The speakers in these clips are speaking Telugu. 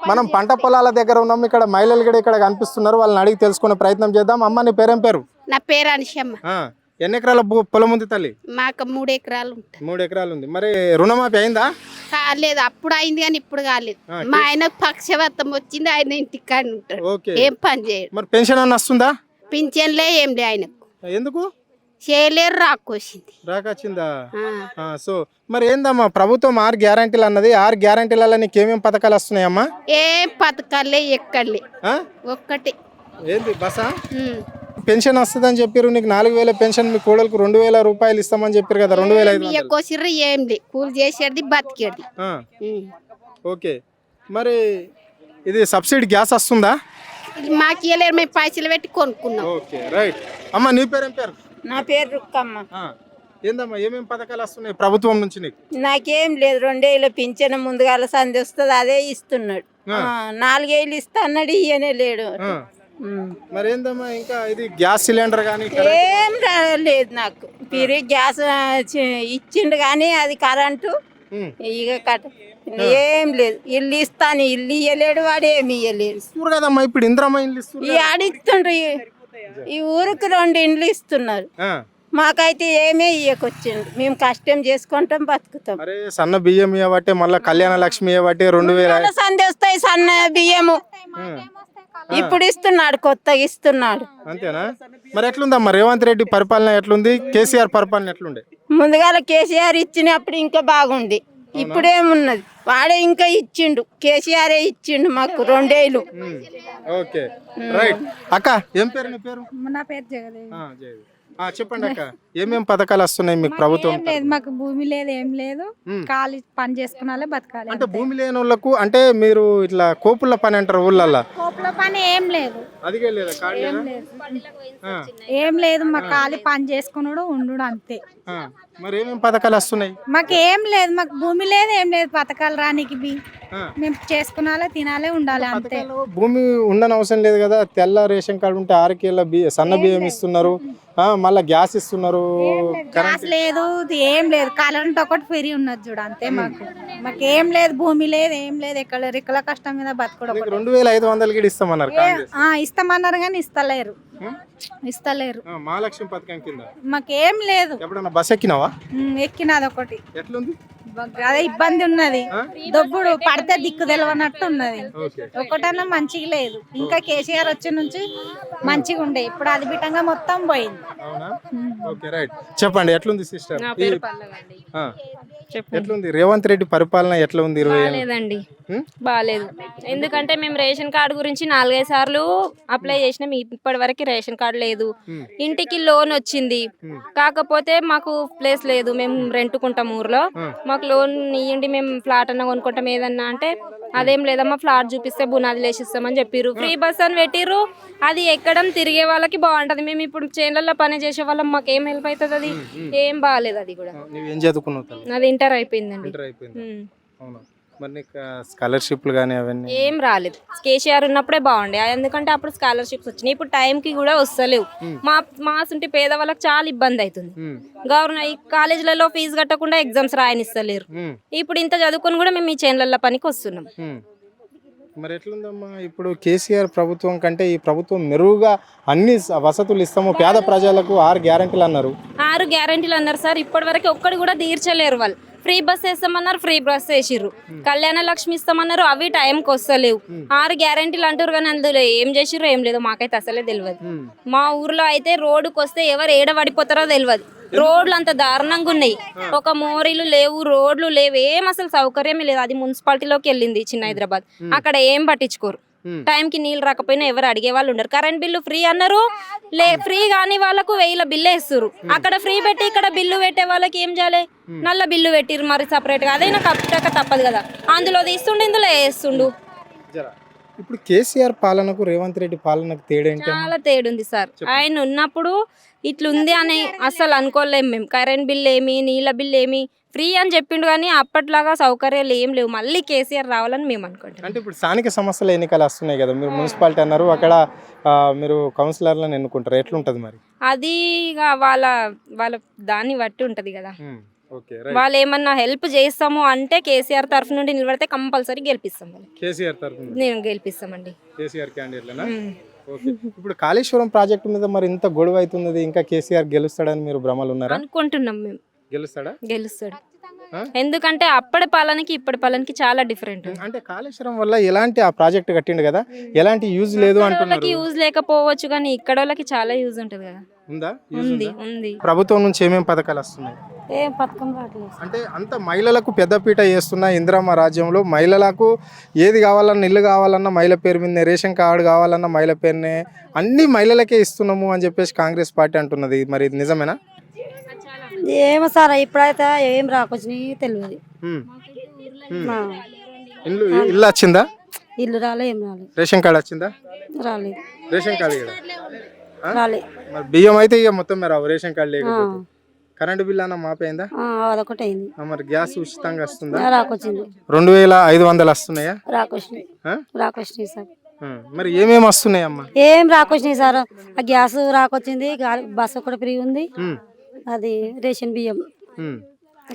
మనం పంట పొలాల దగ్గర ఉన్నాం. ఇక్కడ మహిళలు కూడా ఇక్కడ కనిపిస్తున్నారు. వాళ్ళని అడిగి తెలుసుకునే ప్రయత్నం చేద్దాం. అమ్మ నీ పేరేం పేరు? నా పేరు అనిషమ్మ. ఎన్ని ఎకరాల పొలం ఉంది తల్లి? మాకు 3 ఎకరాలు ఉంటాయి. 3 ఎకరాలు ఉంది. మరి రుణమాఫీ అయిందా? కాలేదు, అప్పుడు అయింది కానీ ఇప్పుడు కాలేదు. మా ఆయన పక్షవాతం వచ్చింది, ఆయన ఇంటికాడ ఉంటాడు, ఏం పని చేయడు. మరి పెన్షన్ అన్న వస్తుందా? పింఛన్లే ఏం లే ఆయనకు. ఎందుకు చేయలేరు, రాకొచ్చింది. రాకొచ్చిందా? సో మరి ఏందమ్మా ప్రభుత్వం 6 గ్యారంటీలు అన్నది. 6 గ్యారంటీలలో నీకు ఏమేమి పథకాలు వస్తున్నాయమ్మా? ఏం పథకాలే ఎక్కడలే, ఒక్కటి ఏంది బసా? పెన్షన్ వస్తుందని చెప్పారు నీకు. 4000 పెన్షన్, మీ కోడలకు 2000 రూపాయలు ఇస్తామని చెప్పారు కదా. 2500 కోసిర్రు, ఏం లే, కూలి చేసేది బతికేది. ఓకే, మరి ఇది సబ్సిడీ గ్యాస్ వస్తుందా? మాకు ఇవ్వలేరు, మేము పైసలు పెట్టి కొనుక్కున్నాం. Okay right. అమ్మ నీ పేరేం పేరు? నా పేరు రుక్కమ్మ. ఏందమ్మా ఏమేమి పథకాలు వస్తున్నాయి ప్రభుత్వం నుంచి నీకు? నాకేం లేదు, 2 ఏళ్ళ పింఛను ముందుగాల సంధి వస్తుంది, అదే ఇస్తున్నాడు. 4 ఏళ్ళు ఇస్తా అన్నాడు, ఇయ్యనే లేడు. మరి ఏందమ్మా ఇంకా ఇది గ్యాస్ సిలిండర్ కానీ ఏం రాలేదు నాకు. పిరి గ్యాస్ ఇచ్చిండు కానీ అది కరెంటు ఇక ఏం లేదు. ఇల్లు ఇస్తాను, ఇల్లు ఇయ్యలేడు, వాడు ఏమి ఇయ్యలేడు కదమ్మా. ఇప్పుడు ఇంద్రమ్మ ఇల్లు ఈ ఆడిస్తుండ్రు, ఈ ఊరికి 2 ఇండ్లు ఇస్తున్నారు. మాకైతే ఏమీ ఇయ్యకొచ్చిండు, మేము కష్టం చేసుకుంటాం, బతుకుతాం. అరే సన్న బియ్యం ఇవ్వబట్టే, మళ్ళీ కళ్యాణ లక్ష్మి ఇవ్వబట్టే 2000 సంధి వస్తాయి, సన్న బియ్యము ఇప్పుడు ఇస్తున్నాడు, కొత్తగా ఇస్తున్నాడు. అంతేనా? మరి ఎట్లుందమ్మా రేవంత్ రెడ్డి పరిపాలన ఎట్లుంది? కేసీఆర్ పరిపాలన ఎట్లుండే? ముందుగాల కేసీఆర్ ఇచ్చినప్పుడు ఇంకా బాగుంది, ఇప్పుడేమున్నది? వాడే ఇంకా ఇచ్చిండు, కేసీఆరే ఇచ్చిండు మాకు 2 ఏళ్ళు. Okay right. అక్క ఏం పేరు? నీ పేరు? నా పేరు జగదేవి. చెప్పండి అక్క, ఏమేం పథకాలు వస్తున్నాయి మీకు ప్రభుత్వం? మాకు భూమి లేదు, ఏం లేదు, ఖాళీ పని చేసుకున్నాలే బతకాలి. అంటే భూమి లేని వాళ్ళకు, అంటే మీరు ఇట్లా కోపుల పని అంటారు ఊళ్ళల్లో, కోపుల పని ఏం లేదు, అదిగే లేదా? ఏం లేదు, మాకు ఖాళీ పని చేసుకున్నాడు ఉండు అంతే. మరి ఏమేం పథకాలు వస్తున్నాయి? మాకు ఏం లేదు, మాకు భూమి లేదు, ఏం లేదు, పథకాలు రానికి మేము చేసుకున్నాలే, తినాలే, ఉండాలి అంతే. భూమి ఉండని అవసరం లేదు కదా. తెల్ల రేషన్ కార్డు ఉంటే 6 కిలోల సన్న బియ్యం ఇస్తున్నారు, మళ్ళా గ్యాస్ ఇస్తున్నారు. గ్యాస్ లేదు, ఏం లేదు, కరెంట్ ఒకటి ఫ్రీ ఉన్నది చూడ అంతే. మాకు ఏం లేదు, భూమి లేదు, ఏం లేదు, ఎక్కడ రెక్కల కష్టం మీద బతకడం. 2500 కూడా ఇస్తామన్నారు. ఇస్తామన్నారు కానీ ఇస్తలేరు. మహాలక్ష్మి పథకం కింద మాకేం లేదు. ఎప్పుడన్నా బస్ ఎక్కినావా? ఎక్కినది ఒకటి. ఎట్లుంది? అదే ఇబ్బంది ఉన్నది, దొబ్బుడు పడితే దిక్కు తెలవనట్టు ఉన్నది. ఒకటన్నా మంచిగా లేదు. ఇంకా కేసీఆర్ వచ్చి నుంచి మంచిగా ఉండే, ఇప్పుడు అది బిట్టంగా మొత్తం పోయింది. చెప్పండి ఎట్లుంది సిస్టర్? ఎట్లుంది రేవంత్ రెడ్డి పరిపాలన? ఎట్లా ఉంది? 20 లేదండి, బాగాలేదు. ఎందుకంటే మేము రేషన్ కార్డు గురించి 4-5 సార్లు అప్లై చేసినాం, ఇప్పటి వరకు రేషన్ కార్డు లేదు. ఇంటికి లోన్ వచ్చింది, కాకపోతే మాకు ప్లేస్ లేదు, మేము రెంట్కుంటాం ఊర్లో. మాకు లోన్ ఇవ్వండి, మేము ఫ్లాట్ అన్న కొనుక్కుంటాం ఏదన్నా అంటే, అదేం లేదమ్మా, ఫ్లాట్ చూపిస్తే బునాది లేసిస్తామని చెప్పిర్రు. ఫ్రీ బస్ అని పెట్టిర్రు, అది ఎక్కడం తిరిగే వాళ్ళకి బాగుంటది. మేము ఇప్పుడు చేనులలో పని చేసే వాళ్ళం, మాకు ఏం హెల్ప్ అవుతుంది? అది ఏం బాగాలేదు. అది కూడా నాది ఇంటర్ అయిపోయిందండి. స్కాలర్షిప్లు కానీ అవన్నీ ఏం రాలేదు. కేసీఆర్ ఉన్నప్పుడే బాగుండే, ఎందుకంటే అప్పుడు స్కాలర్షిప్స్ వచ్చినాయి, ఇప్పుడు టైంకి కూడా వస్తలేవు. మా సుంటి పేద వాళ్ళకి చాలా ఇబ్బంది అవుతుంది. గవర్నమెంట్ కాలేజీలలో ఫీజు కట్టకుండా ఎగ్జామ్స్ రాయనిస్తలేరు. ఇప్పుడు ఇంత చదువుకొని కూడా మేము ఈ చేనుల పనికి వస్తున్నాం. మరి ఎట్లుందమ్మా ఇప్పుడు కేసీఆర్ ప్రభుత్వం కంటే ఈ ప్రభుత్వం మెరుగుగా అన్ని వసతులు ఇస్తాము పేద ప్రజలకు? 6 గ్యారంటీలు అన్నారు. 6 గ్యారంటీలు అన్నారు సార్, ఇప్పటి వరకు ఒక్కడు కూడా తీర్చలేరు వాళ్ళు. ఫ్రీ బస్ వేస్తామన్నారు, ఫ్రీ బస్ వేసిర్రు. కళ్యాణ లక్ష్మి ఇస్తామన్నారు, అవి టైంకి వస్తలేవు. 6 గ్యారంటీలు అంటారు కానీ అందులో ఏం చేసిర్రో ఏం లేదు, మాకైతే అసలే తెలియదు. మా ఊర్లో అయితే రోడ్డుకు వస్తే ఎవరు ఏడ పడిపోతారో తెలియదు. రోడ్లు అంత దారుణంగా ఉన్నాయి, ఒక మోరీలు లేవు, రోడ్లు లేవు, ఏం అసలు సౌకర్యమే లేదు. అది మున్సిపాలిటీలోకి వెళ్ళింది చిన్న హైదరాబాద్, అక్కడ ఏం పట్టించుకోరు. టైంకి నీళ్ళు రాకపోయినా ఎవరు అడిగే వాళ్ళు ఉండరు. కరెంట్ బిల్లు ఫ్రీ అన్నారు, ఫ్రీ కాని వాళ్ళకు 1000 బిల్లు వేస్తారు. అక్కడ ఫ్రీ పెట్టి ఇక్కడ బిల్లు పెట్టే వాళ్ళకి ఏం చేయాలి? నల్ల బిల్లు పెట్టిరు మరి సపరేట్ గా, అదైనా కట్టక తప్పదు కదా. అందులో తీస్తుండు, ఇందులో వేస్తుండు. ఇప్పుడు కేసీఆర్ పాలనకు రేవంత్ రెడ్డి పాలనకు తేడా ఏంటి? చాలా తేడుంది సార్. ఆయన ఉన్నప్పుడు ఇట్లుంది అని అసలు అనుకోలేము మేము. కరెంట్ బిల్ ఏమి, నీళ్ళ బిల్ ఏమి, ఫ్రీ అని చెప్పిండు కానీ అప్పట్లాగా సౌకర్యాలు ఏం లేవు. మళ్ళీ కేసీఆర్ రావాలని మేము అనుకుంటాం. అంటే ఇప్పుడు స్థానిక సమస్యల ఎన్నికలు వస్తున్నాయి కదా, మీరు మున్సిపాలిటీ అన్నారు, అక్కడ మీరు కౌన్సిలర్లను ఎన్నుకుంటారు, ఎట్లుంటది మరి? అది వాళ్ళ దాన్ని బట్టి ఉంటది కదా. ఓకే వాళ్ళు ఏమన్నా హెల్ప్ చేస్తాము అంటే కేసీఆర్ తరఫు నుండి నిలబడితే కంపల్సరీ గెలిపిస్తాం. కేసీఆర్ తరఫున నేను గెలిపిస్తామండి. కేసీఆర్ క్యాండిడేట్లేనా? ఓకే. ఇప్పుడు కాళేశ్వరం ప్రాజెక్టు మీద మరి ఇంత గొడవ అవుతున్నది, ఇంకా కేసీఆర్ గెలుస్తాడని మీరు భ్రమలు ఉన్నారా? అనుకుంటున్నాం మేము. గెలుస్తాడా? గెలుస్తాడు. ఎందుకంటే అప్పటి పాలనకి ఇప్పటి పాలనకి చాలా డిఫరెంట్. అంటే కాళేశ్వరం వల్ల ఎలాంటి ఆ ప్రాజెక్ట్ కట్టిండు కదా, ఎలాంటి యూజ్ లేదు అంటున్నారు. యూజ్ లేకపోవచ్చు కానీ ఇక్కడ వాళ్ళకి చాలా యూజ్ ఉంటది కదా. ఉందా? ఉంది. ప్రభుత్వం నుంచి ఏమేం పథకాలు వస్తున్నాయి? ఏం పథకం రావట్లేదు. అంటే అంత మహిళలకు పెద్దపీట వేస్తున్న ఇందిరమ్మ రాజ్యంలో మహిళలకు ఏది కావాలన్నా, ఇల్లు కావాలన్నా మహిళ పేరు మీదనే, రేషన్ కార్డు కావాలన్నా మహిళ పేరునే, అన్ని మహిళలకే ఇస్తున్నాము అని చెప్పేసి కాంగ్రెస్ పార్టీ అంటున్నది. మరి ఇది నిజమేనా? ఏమో సార్, ఇప్పుడైతే ఏం రాకొచ్చినాయి తెలియదు. ఇల్లు వచ్చిందా? ఇల్లు రాలే, ఏం రాలేదు. రేషన్ కార్డు వచ్చిందా? రాలేదు. రేషన్ కార్డు కూడా రాలే. మరి బియ్యం అయితే ఇక మొత్తం రావు, రేషన్ కార్డు లేకపోతే. కరెంటు బిల్ అన్న మాపైందా? అదొకటి అయింది. మరి గ్యాస్ ఉచితంగా వస్తుందా? రాకొచ్చింది. 2500 వస్తున్నాయా? రాకొచ్చినాయి సార్. మరి ఏమేమి వస్తున్నాయి అమ్మా? ఏం రాకొచ్చినాయి సార్, ఆ గ్యాస్ రాకొచ్చింది, బస్సు కూడా ఫ్రీ ఉంది, అది రేషన్ బియ్యం,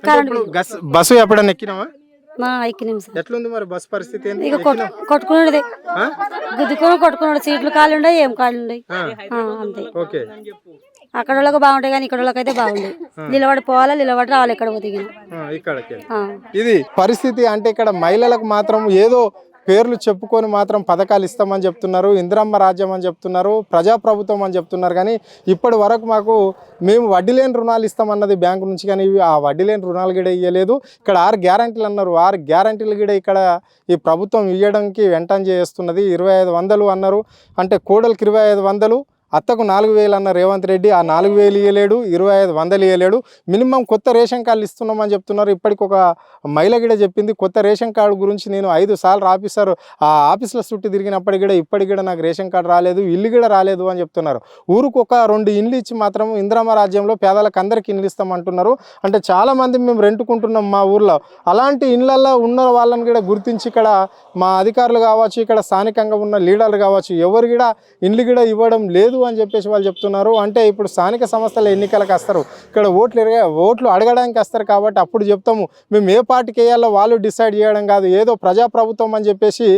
కరెంట్ బస్సు ఎప్పుడన్నా ఎక్కినావా? ఎక్కినాం సార్. ఎట్లుంది మరి బస్సు పరిస్థితి? ఇక కొట్టుకునేది, గుద్దుకొని కొట్టుకున్నాడు, సీట్లు ఖాళీ ఉండవు, ఏం ఖాళీ ఉండవు, అంతే. ఓకే. అక్కడ వాళ్ళకి బాగుంటాయి కానీ ఇక్కడ వాళ్ళకి అయితే బాగుంది. నిలబడి పోవాలా, నిలబడి రావాలి, ఎక్కడ పోతే ఇక్కడికి. ఇది పరిస్థితి. అంటే ఇక్కడ మహిళలకు మాత్రం ఏదో పేర్లు చెప్పుకొని మాత్రం పథకాలు ఇస్తామని చెప్తున్నారు, ఇందిరమ్మ రాజ్యం అని చెప్తున్నారు, ప్రజాప్రభుత్వం అని చెప్తున్నారు. కానీ ఇప్పటి వరకు మేము వడ్డీ లేని రుణాలు ఇస్తామన్నది బ్యాంకు నుంచి, కానీ ఆ వడ్డీ లేని రుణాలు కూడా ఇవ్వలేదు. ఇక్కడ 6 గ్యారంటీలు అన్నారు, 6 గ్యారంటీలు కూడా ఇక్కడ ఈ ప్రభుత్వం ఇవ్వడానికి వెంటనే చేస్తున్నది. 2500 అన్నారు, అంటే కోడలికి 2500, అత్తకు 4000 అన్న రేవంత్ రెడ్డి. ఆ 4000 ఇవ్వలేడు, 2500 ఇవ్వలేడు. మినిమం కొత్త రేషన్ కార్డులు ఇస్తున్నామని చెప్తున్నారు. ఇప్పటికి ఒక మహిళ కూడా చెప్పింది, కొత్త రేషన్ కార్డు గురించి నేను 5 సార్లు ఆ ఆఫీసుల చుట్టూ తిరిగినప్పటికి కూడా ఇప్పటికి కూడా నాకు రేషన్ కార్డు రాలేదు, ఇల్లు కూడా రాలేదు అని చెప్తున్నారు. ఊరికి ఒక 2 ఇండ్లు ఇచ్చి మాత్రం ఇందిరమ్మ రాజ్యంలో పేదలకు అందరికీ ఇండ్లు ఇస్తామంటున్నారు. అంటే చాలామంది మేము రెంటుకుంటున్నాం మా ఊర్లో, అలాంటి ఇండ్లల్లో ఉన్న వాళ్ళని కూడా గుర్తించి ఇక్కడ మా అధికారులు కావచ్చు, ఇక్కడ స్థానికంగా ఉన్న లీడర్లు కావచ్చు, ఎవరు కూడా ఇండ్లు కూడా ఇవ్వడం లేదు అని చెప్పేసి వాళ్ళు చెప్తున్నారు. అంటే ఇప్పుడు స్థానిక సంస్థల ఎన్నికలకు వస్తారు, ఇక్కడ ఓట్లు అడగడానికి వస్తారు కాబట్టి అప్పుడు చెప్తాము, మేము ఏ పార్టీకి వేయాలో వాళ్ళు డిసైడ్ చేయడం కాదు, ఏదో ప్రజాప్రభుత్వం అని చెప్పేసి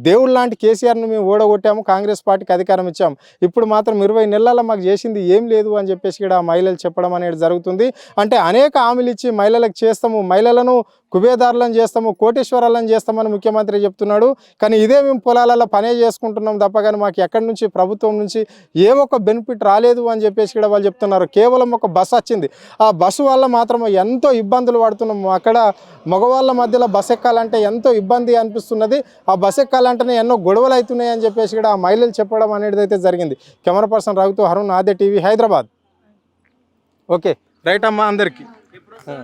దేవుడు లాంటి కేసీఆర్ని మేము ఓడగొట్టాము, కాంగ్రెస్ పార్టీకి అధికారం ఇచ్చాము. ఇప్పుడు మాత్రం 20 నెలల్లో మాకు చేసింది ఏం లేదు అని చెప్పేసి కూడా మహిళలు చెప్పడం అనేది జరుగుతుంది. అంటే అనేక హామీలు ఇచ్చి మహిళలకు చేస్తాము, మహిళలను కుబేదారులను చేస్తాము, కోటేశ్వరాలను చేస్తామని ముఖ్యమంత్రి చెప్తున్నాడు. కానీ ఇదే మేము పొలాలలో పనే చేసుకుంటున్నాం తప్ప కానీ మాకు ఎక్కడి నుంచి ప్రభుత్వం నుంచి ఏ ఒక్క బెనిఫిట్ రాలేదు అని చెప్పేసి కూడా వాళ్ళు చెప్తున్నారు. కేవలం ఒక బస్సు వచ్చింది, ఆ బస్సు వల్ల మాత్రం ఎంతో ఇబ్బందులు పడుతున్నాము. అక్కడ మగవాళ్ళ మధ్యలో బస్సు ఎక్కాలంటే ఎంతో ఇబ్బంది అనిపిస్తున్నది, ఆ బస్సు ఎక్కాలంటేనే ఎన్నో గొడవలు అవుతున్నాయి అని చెప్పేసి కూడా ఆ మహిళలు చెప్పడం అనేది అయితే జరిగింది. కెమెరా పర్సన్ రఘుతో, అరుణ్, ఆద్య టీవీ, హైదరాబాద్. ఓకే రైట్ అమ్మా అందరికీ.